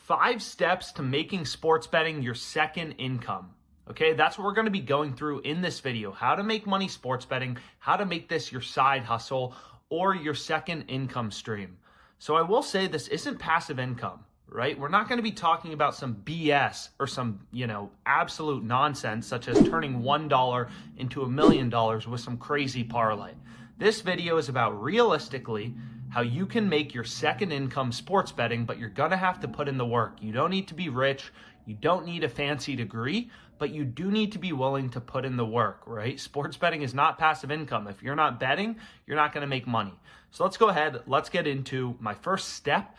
5 steps to making sports betting your second income. Okay, that's what we're going to be going through in this video. How to make money sports betting, how to make this your side hustle or your second income stream. So I will say this isn't passive income, right? We're not going to be talking about some BS or some, absolute nonsense such as turning $1 into $1 million with some crazy parlay. This video is about realistically how you can make your second income sports betting, but you're going to have to put in the work. You don't need to be rich. You don't need a fancy degree, but you do need to be willing to put in the work, right? Sports betting is not passive income. If you're not betting, you're not going to make money. So let's go ahead. Let's get into my first step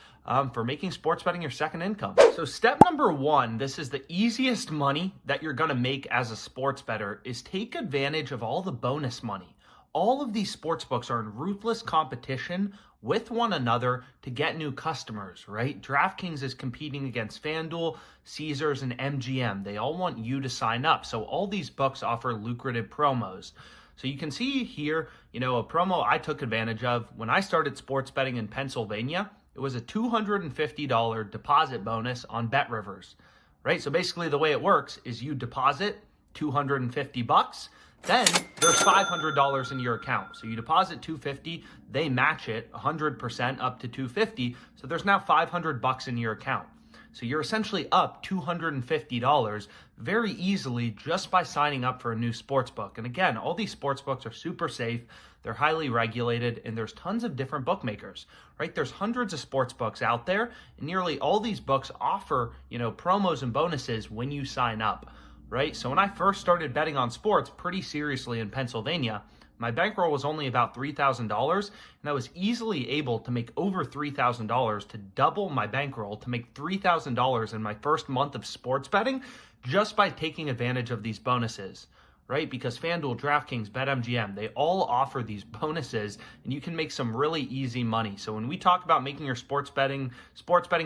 for making sports betting your second income. So step number 1, this is the easiest money that you're going to make as a sports bettor, is take advantage of all the bonus money. All of these sports books are in ruthless competition with one another to get new customers, right? DraftKings is competing against FanDuel, Caesars, and MGM. They all want you to sign up. So all these books offer lucrative promos. So you can see here, a promo I took advantage of when I started sports betting in Pennsylvania. It was a $250 deposit bonus on BetRivers, right? So basically the way it works is you deposit $250, then there's $500 in your account. So you deposit $250, they match it 100% up to $250. So there's now $500 in your account. So you're essentially up $250 very easily just by signing up for a new sports book. And again, all these sports books are super safe. They're highly regulated, and there's tons of different bookmakers, right? There's hundreds of sports books out there, and nearly all these books offer, promos and bonuses when you sign up. Right? So when I first started betting on sports pretty seriously in Pennsylvania, my bankroll was only about $3,000, and I was easily able to make over $3,000 to double my bankroll to make $3,000 in my first month of sports betting just by taking advantage of these bonuses. Right? Because FanDuel, DraftKings, BetMGM, they all offer these bonuses, and you can make some really easy money. So when we talk about making your sports betting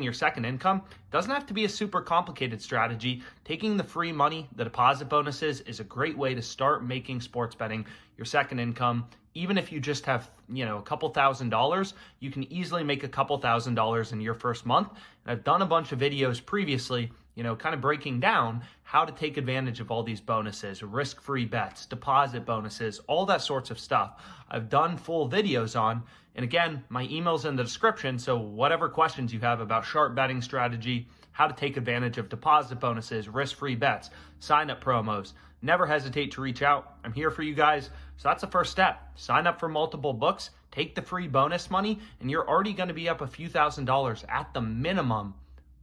your second income, it doesn't have to be a super complicated strategy. Taking the free money, the deposit bonuses, is a great way to start making sports betting your second income. Even if you just have, a couple $1,000s, you can easily make a couple $1,000s in your first month. And I've done a bunch of videos previously, kind of breaking down how to take advantage of all these bonuses, risk-free bets, deposit bonuses, all that sorts of stuff. I've done full videos on, and again, my email's in the description, so whatever questions you have about sharp betting strategy, how to take advantage of deposit bonuses, risk-free bets, sign-up promos, never hesitate to reach out. I'm here for you guys. So that's the first step. Sign up for multiple books, take the free bonus money, and you're already going to be up a few $1,000s at the minimum,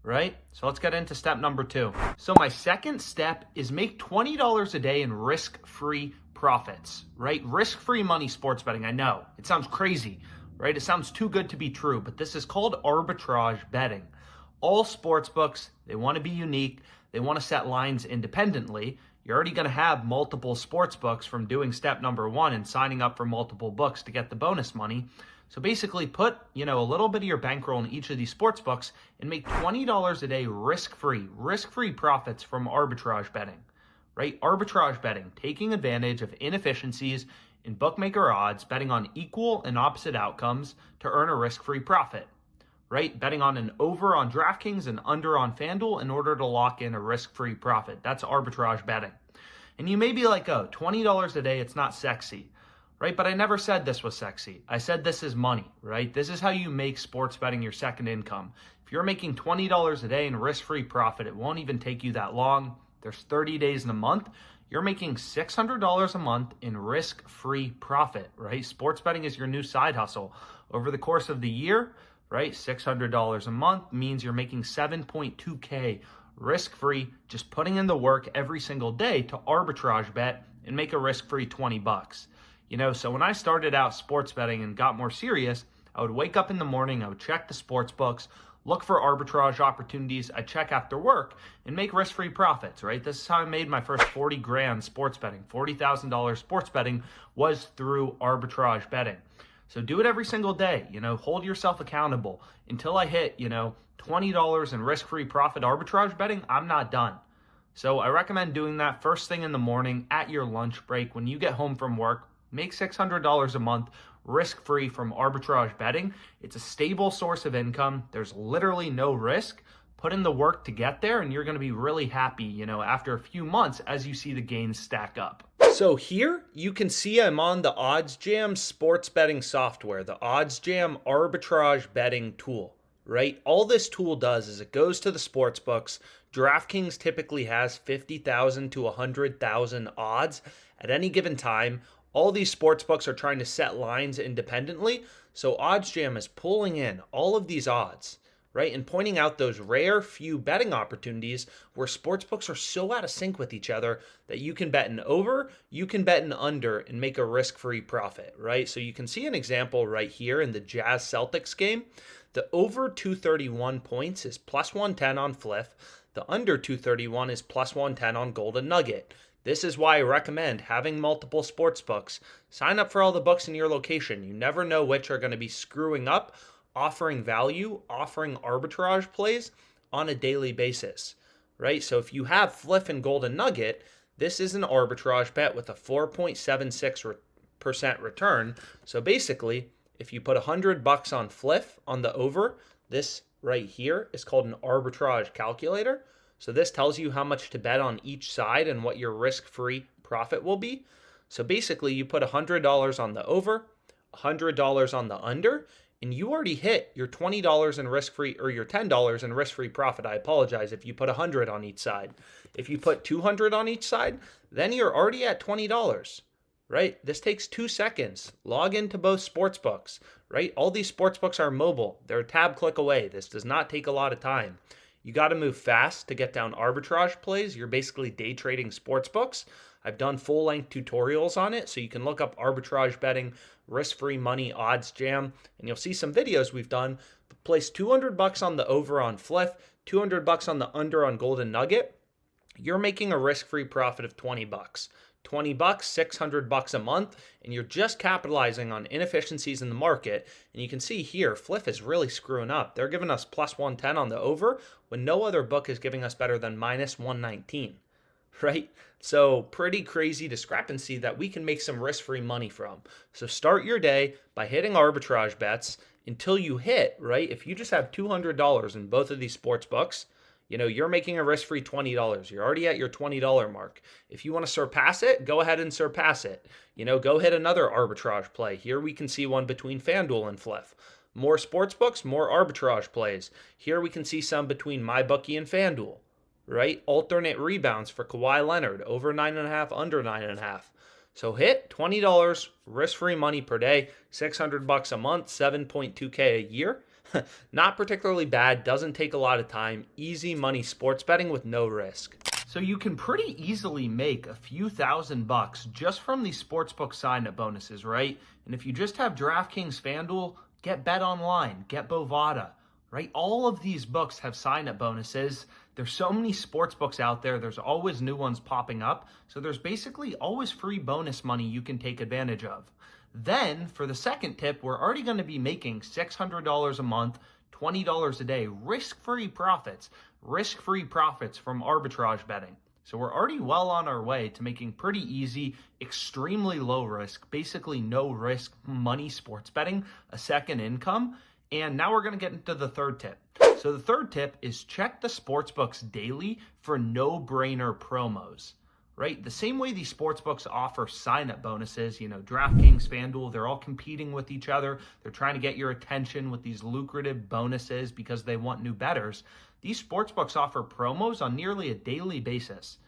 right? So let's get into step number 2. So my second step is make $20 a day in risk-free profits, right? Risk-free money sports betting. I know it sounds crazy, right? It sounds too good to be true, but this is called arbitrage betting. All sports books, they want to be unique. They want to set lines independently. You're already going to have multiple sports books from doing step number 1 and signing up for multiple books to get the bonus money. So basically put, a little bit of your bankroll in each of these sports books and make $20 a day risk-free profits from arbitrage betting, right? Arbitrage betting, taking advantage of inefficiencies in bookmaker odds, betting on equal and opposite outcomes to earn a risk-free profit, right? Betting on an over on DraftKings and under on FanDuel in order to lock in a risk-free profit. That's arbitrage betting. And you may be like, oh, $20 a day, it's not sexy. Right? But I never said this was sexy. I said this is money, right? This is how you make sports betting your second income. If you're making $20 a day in risk-free profit, it won't even take you that long. There's 30 days in a month. You're making $600 a month in risk-free profit, right? Sports betting is your new side hustle. Over the course of the year, right, $600 a month means you're making $7.2K risk-free, just putting in the work every single day to arbitrage bet and make a risk-free $20. So when I started out sports betting and got more serious, I would wake up in the morning, I would check the sports books, look for arbitrage opportunities, I'd check after work and make risk-free profits, right? This is how I made my first 40 grand sports betting. $40,000 sports betting was through arbitrage betting. So do it every single day, hold yourself accountable. Until I hit, $20 in risk-free profit arbitrage betting, I'm not done. So I recommend doing that first thing in the morning at your lunch break when you get home from work. Make $600 a month risk-free from arbitrage betting. It's a stable source of income. There's literally no risk, Put in the work to get there, and you're going to be really happy, after a few months as you see the gains stack up. So here you can see I'm on the OddsJam sports betting software, the OddsJam arbitrage betting tool, right? All this tool does is it goes to the sports books. DraftKings typically has 50,000 to 100,000 odds at any given time. All these sports books are trying to set lines independently. So OddsJam is pulling in all of these odds, right? And pointing out those rare few betting opportunities where sportsbooks are so out of sync with each other that you can bet an over, you can bet an under and make a risk-free profit, right? So you can see an example right here in the Jazz Celtics game. The over 231 points is plus 110 on Fliff. The under 231 is plus 110 on Golden Nugget. This is why I recommend having multiple sports books. Sign up for all the books in your location. You never know which are going to be screwing up, offering value, offering arbitrage plays on a daily basis, right? So if you have Fliff and Golden Nugget, this is an arbitrage bet with a 4.76% return. So basically, if you put $100 on Fliff on the over, this right here is called an arbitrage calculator. So this tells you how much to bet on each side and what your risk-free profit will be. So basically, you put $100 on the over, $100 on the under, and you already hit your $20 in risk-free, or your $10 in risk-free profit. I apologize if you put 100 on each side. If you put 200 on each side, then you're already at $20, right? This takes 2 seconds. Log into both sportsbooks, right? All these sportsbooks are mobile. They're a tab click away. This does not take a lot of time. You got to move fast to get down arbitrage plays. You're basically day trading sportsbooks. I've done full-length tutorials on it, so you can look up arbitrage betting, risk-free money, OddsJam, and you'll see some videos we've done. Place $200 on the over on Fliff, $200 on the under on Golden Nugget. You're making a risk-free profit of $20. $20, $600 a month, and you're just capitalizing on inefficiencies in the market. And you can see here, Fliff is really screwing up. They're giving us plus 110 on the over when no other book is giving us better than minus 119, right? So pretty crazy discrepancy that we can make some risk-free money from. So start your day by hitting arbitrage bets until you hit, right? If you just have $200 in both of these sports books, you're making a risk-free $20. You're already at your $20 mark. If you want to surpass it, go ahead and surpass it. Go hit another arbitrage play. Here we can see one between FanDuel and Fliff. More sports books, more arbitrage plays. Here we can see some between MyBookie and FanDuel, right? Alternate rebounds for Kawhi Leonard, over 9.5, under 9.5. So hit $20, risk-free money per day, $600 a month, 7.2K a year. Not particularly bad, doesn't take a lot of time, easy money sports betting with no risk. So you can pretty easily make a few $1,000s just from these sportsbook sign-up bonuses, right? And if you just have DraftKings, FanDuel, get Bet Online, get Bovada, right? All of these books have sign-up bonuses. There's so many sports books out there. There's always new ones popping up. So there's basically always free bonus money you can take advantage of. Then for the second tip, we're already going to be making $600 a month, $20 a day, risk-free profits from arbitrage betting. So we're already well on our way to making pretty easy, extremely low risk, basically no risk money sports betting, a second income. And now we're going to get into the third tip. So the third tip is check the sportsbooks daily for no-brainer promos, right? The same way these sportsbooks offer sign-up bonuses, DraftKings, FanDuel, they're all competing with each other. They're trying to get your attention with these lucrative bonuses because they want new bettors. These sportsbooks offer promos on nearly a daily basis,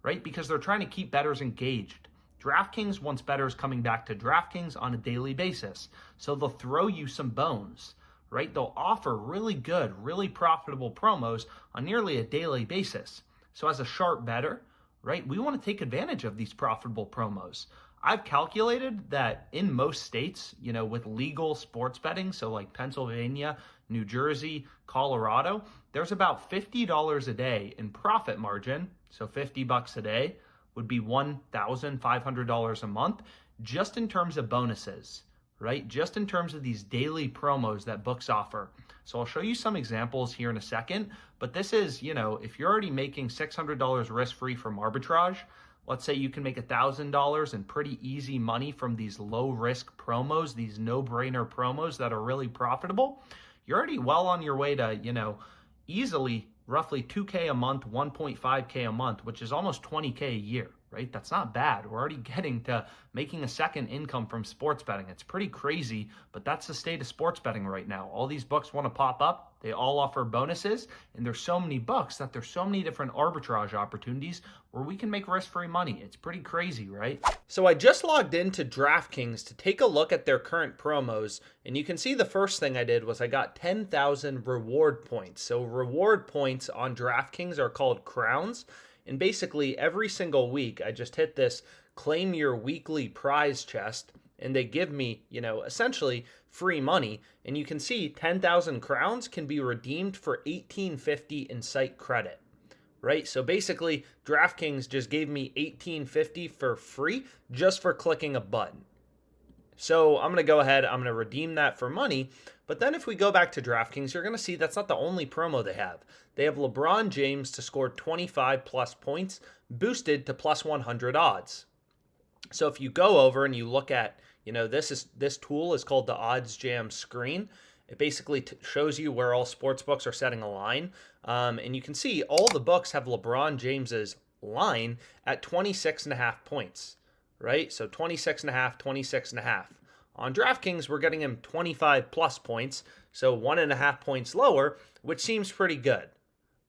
right? Because they're trying to keep bettors engaged. DraftKings wants bettors coming back to DraftKings on a daily basis. So they'll throw you some bones, right? They'll offer really good, really profitable promos on nearly a daily basis. So as a sharp bettor, right, we want to take advantage of these profitable promos. I've calculated that in most states, with legal sports betting, so like Pennsylvania, New Jersey, Colorado, there's about $50 a day in profit margin. So $50 a day would be $1,500 a month just in terms of bonuses, right? Just in terms of these daily promos that books offer. So I'll show you some examples here in a second, but this is, if you're already making $600 risk-free from arbitrage, let's say you can make $1,000 in pretty easy money from these low-risk promos, these no-brainer promos that are really profitable. You're already well on your way to, easily roughly 2K a month, 1.5K a month, which is almost 20K a year, right? That's not bad. We're already getting to making a second income from sports betting. It's pretty crazy, but that's the state of sports betting right now. All these books want to pop up. They all offer bonuses, and there's so many books that there's so many different arbitrage opportunities where we can make risk-free money. It's pretty crazy, right? So I just logged into DraftKings to take a look at their current promos, and you can see the first thing I did was I got 10,000 reward points. So reward points on DraftKings are called crowns, and basically every single week I just hit this claim your weekly prize chest, and they give me, essentially free money. And you can see 10,000 crowns can be redeemed for $18.50 in site credit, right? So basically, DraftKings just gave me $18.50 for free just for clicking a button. So I'm going to go ahead, I'm going to redeem that for money. But then if we go back to DraftKings, you're going to see that's not the only promo they have. They have LeBron James to score 25 plus points, boosted to plus 100 odds. So if you go over and you look at, this tool is called the Odds Jam screen. It basically shows you where all sports books are setting a line. And you can see all the books have LeBron James's line at 26.5 points, right? So 26.5, 26.5. On DraftKings, we're getting him 25 plus points, so 1.5 points lower, which seems pretty good,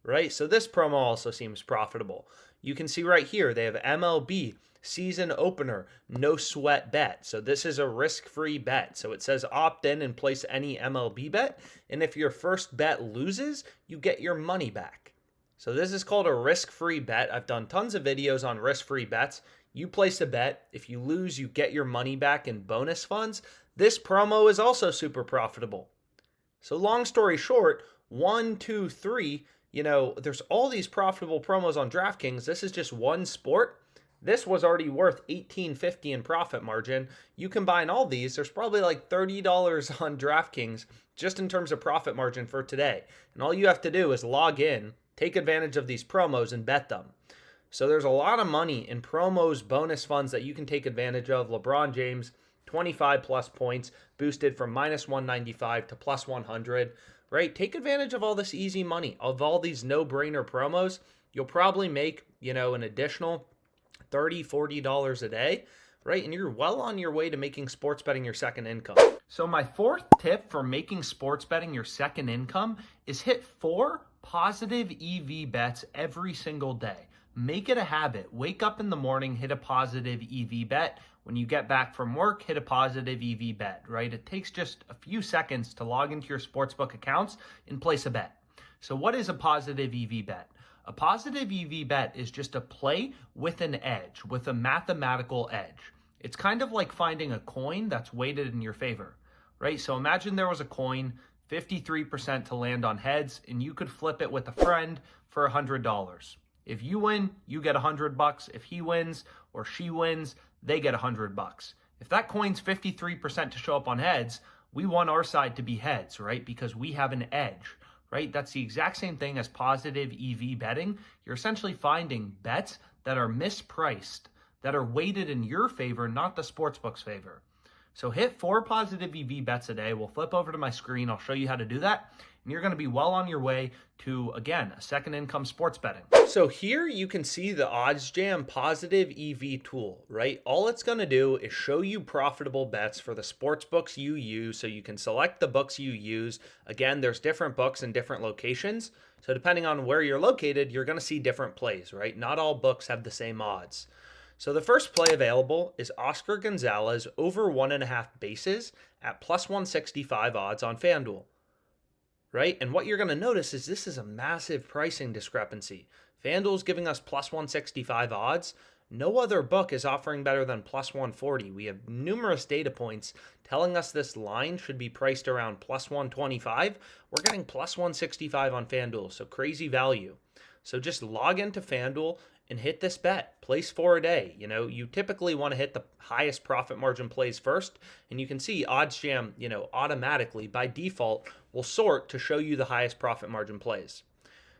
right? So this promo also seems profitable. You can see right here, they have MLB season opener, no sweat bet. So this is a risk-free bet. So it says opt in and place any MLB bet. And if your first bet loses, you get your money back. So this is called a risk-free bet. I've done tons of videos on risk-free bets. You place a bet. If you lose, you get your money back in bonus funds. This promo is also super profitable. So long story short, 1, 2, 3, there's all these profitable promos on DraftKings. This is just one sport. This was already worth $18.50 in profit margin. You combine all these, there's probably like $30 on DraftKings just in terms of profit margin for today. And all you have to do is log in, take advantage of these promos, and bet them. So there's a lot of money in promos, bonus funds that you can take advantage of. LeBron James, 25 plus points, boosted from minus 195 to plus 100, right? Take advantage of all this easy money, of all these no-brainer promos. You'll probably make, an additional $30, $40 a day, right? And you're well on your way to making sports betting your second income. So my fourth tip for making sports betting your second income is hit 4 positive EV bets every single day. Make it a habit. Wake up in the morning, hit a positive EV bet. When you get back from work, hit a positive EV bet, right? It takes just a few seconds to log into your sportsbook accounts and place a bet. So what is a positive EV bet? A positive EV bet is just a play with an edge, with a mathematical edge. It's kind of like finding a coin that's weighted in your favor, right? So imagine there was a coin, 53% to land on heads, and you could flip it with a friend for $100. If you win, you get $100. If he wins or she wins, they get $100. If that coin's 53% to show up on heads, we want our side to be heads, right? Because we have an edge. Right? That's the exact same thing as positive EV betting. You're essentially finding bets that are mispriced, that are weighted in your favor, not the sportsbook's favor. So hit 4 positive EV bets a day. We'll flip over to my screen. I'll show you how to do that. And you're going to be well on your way to, again, a second income sports betting. So here you can see the Odds Jam positive EV tool, right? All it's going to do is show you profitable bets for the sports books you use, so you can select the books you use. Again, there's different books in different locations. So depending on where you're located, you're going to see different plays, right? Not all books have the same odds. So the first play available is Oscar Gonzalez over 1.5 bases at plus 165 odds on FanDuel. Right? And what you're going to notice is this is a massive pricing discrepancy. FanDuel's giving us plus 165 odds. No other book is offering better than plus 140. We have numerous data points telling us this line should be priced around plus 125. We're getting plus 165 on FanDuel, so crazy value. So just log into FanDuel and hit this bet. Place 4 a day. You typically want to hit the highest profit margin plays first, and you can see Odds Jam, automatically by default will sort to show you the highest profit margin plays.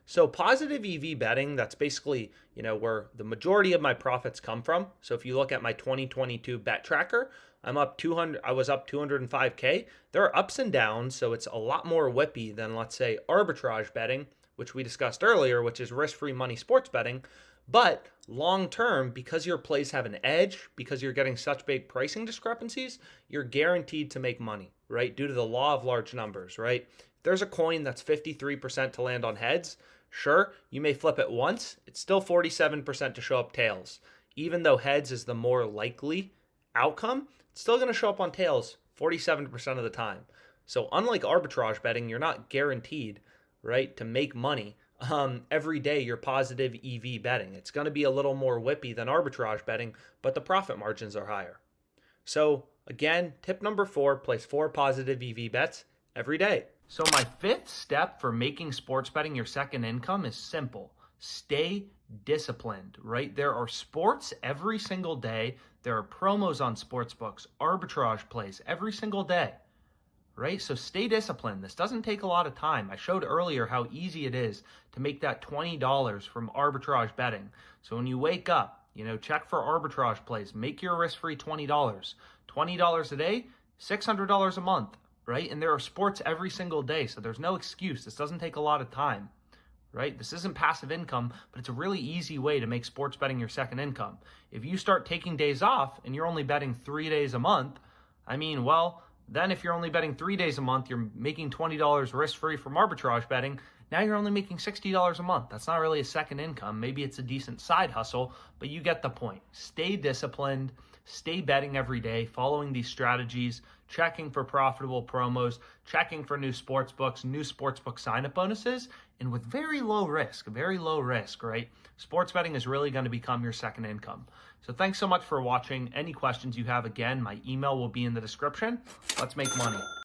So positive EV betting, that's basically, where the majority of my profits come from. So if you look at my 2022 bet tracker, I was up 205K. There are ups and downs, so it's a lot more whippy than, let's say, arbitrage betting, which we discussed earlier, which is risk-free money sports betting. But long-term, because your plays have an edge, because you're getting such big pricing discrepancies, you're guaranteed to make money, right? Due to the law of large numbers, right? If there's a coin that's 53% to land on heads, sure, you may flip it once. It's still 47% to show up tails. Even though heads is the more likely outcome, it's still going to show up on tails 47% of the time. So unlike arbitrage betting, you're not guaranteed, right, to make money every day you're positive EV betting. It's going to be a little more whippy than arbitrage betting, but the profit margins are higher. So again, tip number 4, place 4 positive EV bets every day. So my 5th step for making sports betting your second income is simple. Stay disciplined, right? There are sports every single day. There are promos on Sportsbooks, arbitrage plays every single day, right? So stay disciplined. This doesn't take a lot of time. I showed earlier how easy it is to make that $20 from arbitrage betting. So when you wake up, check for arbitrage plays, make your risk-free $20. $20 a day, $600 a month, right? And there are sports every single day, so there's no excuse. This doesn't take a lot of time, right? This isn't passive income, but it's a really easy way to make sports betting your second income. If you start taking days off and you're only betting 3 days a month, then if you're only betting 3 days a month, you're making $20 risk-free from arbitrage betting. Now you're only making $60 a month. That's not really a second income. Maybe it's a decent side hustle, but you get the point. Stay disciplined, stay betting every day, following these strategies, checking for profitable promos, checking for new sportsbook sign-up bonuses, and with very low risk, right? Sports betting is really going to become your second income. So thanks so much for watching. Any questions you have, again, my email will be in the description. Let's make money.